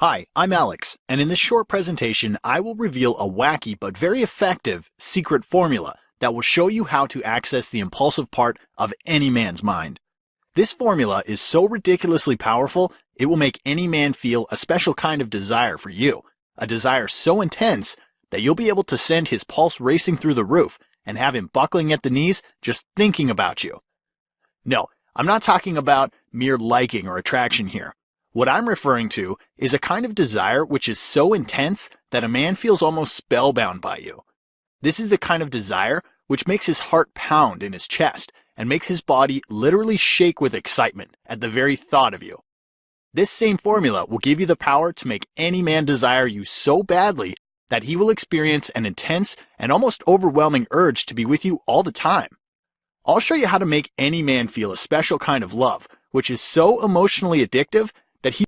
Hi, I'm Alex, and in this short presentation I will reveal a wacky but very effective secret formula that will show you how to access the impulsive part of any man's mind. This formula is so ridiculously powerful, it will make any man feel a special kind of desire for you, a desire so intense that you'll be able to send his pulse racing through the roof and have him buckling at the knees just thinking about you. No, I'm not talking about mere liking or attraction here. What I'm referring to is a kind of desire which is so intense that a man feels almost spellbound by you. This is the kind of desire which makes his heart pound in his chest and makes his body literally shake with excitement at the very thought of you. This same formula will give you the power to make any man desire you so badly that he will experience an intense and almost overwhelming urge to be with you all the time. I'll show you how to make any man feel a special kind of love, which is so emotionally addictive that he